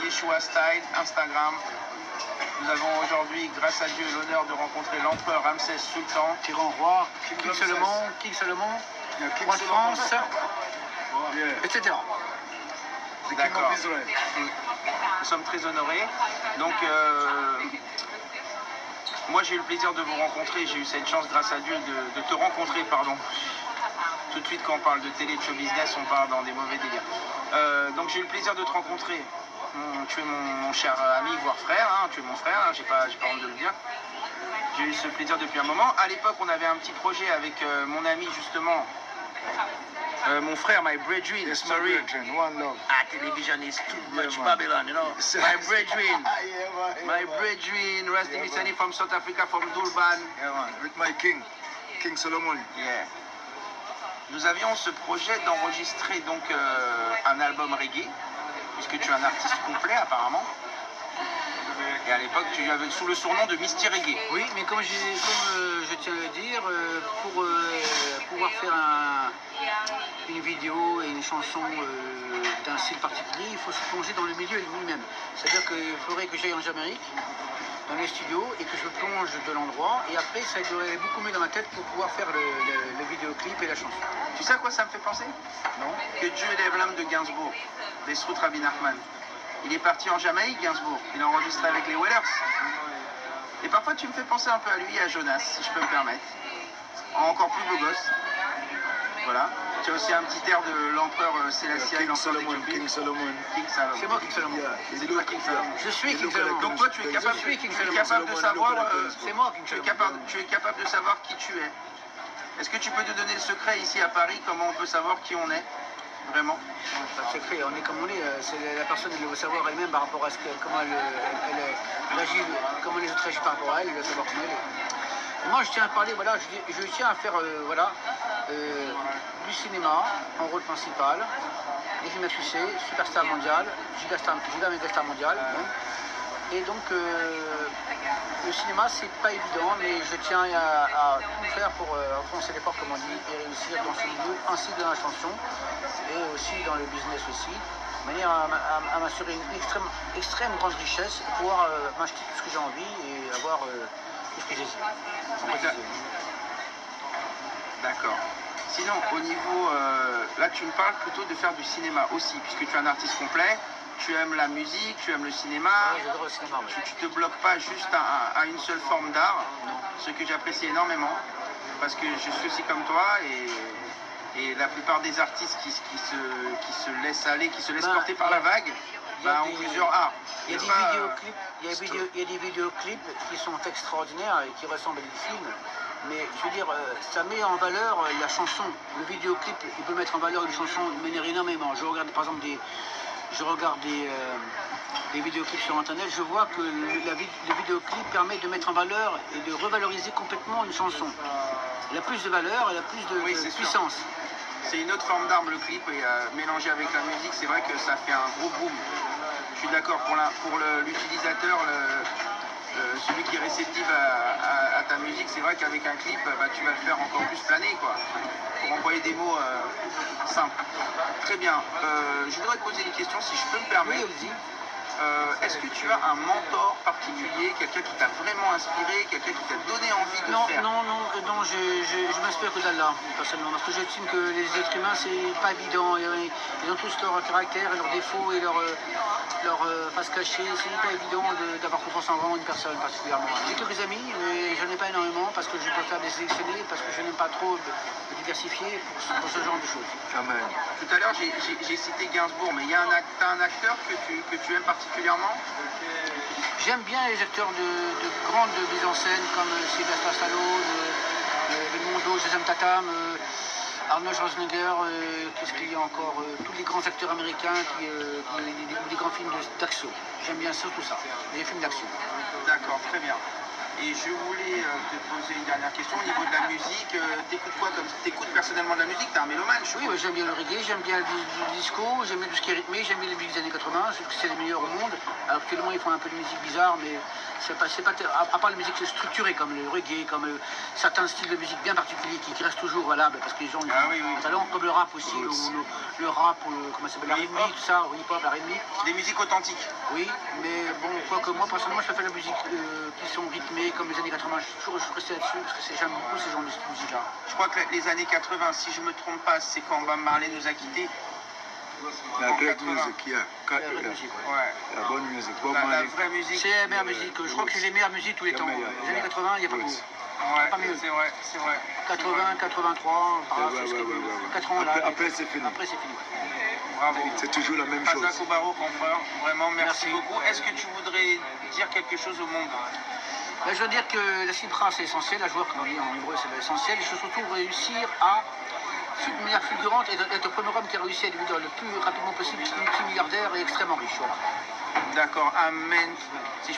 Yeshua Style, Instagram. Nous avons aujourd'hui, grâce à Dieu, l'honneur de rencontrer l'empereur Ramsès Sultan, Tyran roi, King Solomon, roi de France, etc. D'accord. Nous sommes très honorés. Donc, moi j'ai eu le plaisir de vous rencontrer, j'ai eu cette chance grâce à Dieu de te rencontrer, pardon. Tout de suite quand on parle de télé, de show business, on part dans des mauvais délires. Donc j'ai eu le plaisir de te rencontrer. Tu es mon cher ami, voire frère, hein, tu es mon frère, hein, j'ai pas honte de le dire. J'ai eu ce plaisir depuis un moment. À l'époque, on avait un petit projet avec mon ami justement, mon frère, my brethren. Yes, my brethren, one love. Television is too much Babylon, you know. My brethren, my brethren, Ras Demisani from South Africa, from Durban. Yeah, man. With my king, King Solomon. Yeah. Nous avions ce projet d'enregistrer donc un album reggae, puisque tu es un artiste complet apparemment. Et à l'époque, tu avais sous le surnom de Misty Reggae. Oui, mais comme je tiens à le dire, pour pouvoir faire une vidéo et une chanson d'un style particulier, il faut se plonger dans le milieu lui-même. C'est-à-dire qu'il faudrait que j'aille en Jamaïque, dans les studios, et que je plonge de l'endroit, et après ça devrait beaucoup mieux dans ma tête pour pouvoir faire le vidéoclip et la chanson. Tu sais à quoi ça me fait penser? Non. Que Dieu lève l'âme de Gainsbourg, des Srout Rabbi Nachman. Il est parti en Jamaïque, Gainsbourg. Il a enregistré avec les Wellers. Et parfois, tu me fais penser un peu à lui et à Jonas, si je peux me permettre. Encore plus beau gosse. Voilà. Tu as aussi un petit air de l'empereur Sélassie. King Solomon. C'est moi King Solomon. C'est toi King Solomon. Je suis King Solomon. Donc toi, tu es capable de savoir... C'est moi King Solomon. Tu es capable de savoir qui tu es. Est-ce que tu peux te donner le secret ici à Paris, comment on peut savoir qui on est? Vraiment? Pas de secret, on est comme on est, c'est la personne qui doit savoir elle-même par rapport à comment elle agit, comment les autres agissent par rapport à elle, elle doit savoir comment elle est. Et moi je tiens à parler, voilà, je tiens à faire du cinéma en rôle principal, des films à succès, superstar mondial, giga mégastar mondial. Et donc le cinéma c'est pas évident, mais je tiens à tout faire pour enfoncer les portes comme on dit et réussir dans ce milieu, ainsi que dans la chanson et aussi dans le business aussi, de manière à m'assurer une extrême grande richesse et pouvoir m'acheter tout ce que j'ai envie et avoir tout ce que j'ai. D'accord. Sinon, au niveau, là tu me parles plutôt de faire du cinéma aussi, puisque tu es un artiste complet. Tu aimes la musique, tu aimes le cinéma. Oui, j'adore le cinéma. Oui. Tu te bloques pas juste à une seule forme d'art, ce que j'apprécie énormément, parce que je suis aussi comme toi et la plupart des artistes qui se laissent aller, qui se laissent porter par la vague, ont plusieurs arts. Il y a des vidéoclips qui sont extraordinaires et qui ressemblent à des films. Mais je veux dire, ça met en valeur la chanson. Le vidéoclip, il peut mettre en valeur une chanson de manière énormément. Je regarde par exemple des vidéoclips sur internet, je vois que le vidéoclip permet de mettre en valeur et de revaloriser complètement une chanson. Elle a plus de valeur, elle a plus de puissance. C'est une autre forme d'arme le clip et mélangé avec la musique, c'est vrai que ça fait un gros boom. Je suis d'accord pour l'utilisateur, celui qui est réceptif à ta musique, c'est vrai qu'avec un clip, tu vas le faire encore plus planer, quoi. Pour employer des mots simples. Très bien. Je voudrais te poser une question, si je peux me permettre. Oui, est-ce que tu as un mentor particulier, quelqu'un qui t'a vraiment inspiré, quelqu'un qui t'a donné envie de faire? Non, je m'inspire que d'Allah, personnellement, parce que j'estime que les êtres humains, c'est pas évident, ils ont tous leur caractère et leurs défauts et leur face cachée, c'est pas évident d'avoir confiance en vraiment une personne particulièrement. J'ai quelques amis, mais je n'en ai pas énormément, parce que je préfère les sélectionner, parce que je n'aime pas trop me diversifier pour ce genre de choses. Amen. Tout à l'heure, j'ai cité Gainsbourg, mais t'as un acteur que tu aimes particulièrement? J'aime bien les acteurs de grandes mises en scène comme Sylvester Stallone, Belmondo, Jason Statham, Arnold Schwarzenegger, qu'est-ce qu'il y a encore, tous les grands acteurs américains des grands films d'action. J'aime bien surtout ça, les films d'action. D'accord, très bien. Et je voulais te poser une dernière question au niveau de la musique. T'écoutes quoi comme t'écoutes personnellement de la musique? T'es un mélomane, je Oui, j'aime bien le reggae, j'aime bien le disco, j'aime bien tout ce qui est rythmé, j'aime bien les musiques des années 80, je trouve que c'est les meilleurs au monde. Alors, actuellement, ils font un peu de musique bizarre, mais À part la musique structurée comme le reggae, comme certains styles de musique bien particuliers qui restent toujours valables parce que les gens Ah oui, oui. ont un talent, comme le rap aussi, le rap, comment ça s'appelle, la Le R&B, hip-hop. tout ça, le hip-hop, la R&B. Des musiques authentiques. Oui, mais bon, quoique moi personnellement je préfère la musique qui sont rythmées comme les années 80, je suis resté là-dessus parce que j'aime beaucoup ces genres de musique-là. Je crois que les années 80, si je me trompe pas, c'est quand Bob Marley nous a quittés. La En great 80. music, yeah. La vraie musique, ouais. Ouais. La bonne musique. Bob La Marley. vraie musique. C'est la meilleure musique, je crois que c'est les meilleures musiques tous les temps. Les années 80, il n'y a pas Oui. beaucoup. Ouais, Pas mieux. c'est vrai, c'est vrai. 80, 83, Ouais, ouais, ouais, ouais. 4 ans là. Après, c'est fini. Après, c'est fini. Bravo. C'est toujours la même chose. Azako Baro, confrère, vraiment merci, Merci. beaucoup. Est-ce que tu voudrais dire quelque chose au monde? Ben, je veux dire que la cibra c'est essentiel, la joueur comme on dit en hébreu c'est essentiel, il faut surtout réussir à, de manière fulgurante, être le premier homme qui a réussi à devenir le plus rapidement possible multimilliardaire et extrêmement riche. Voilà. D'accord, amen. Si je peux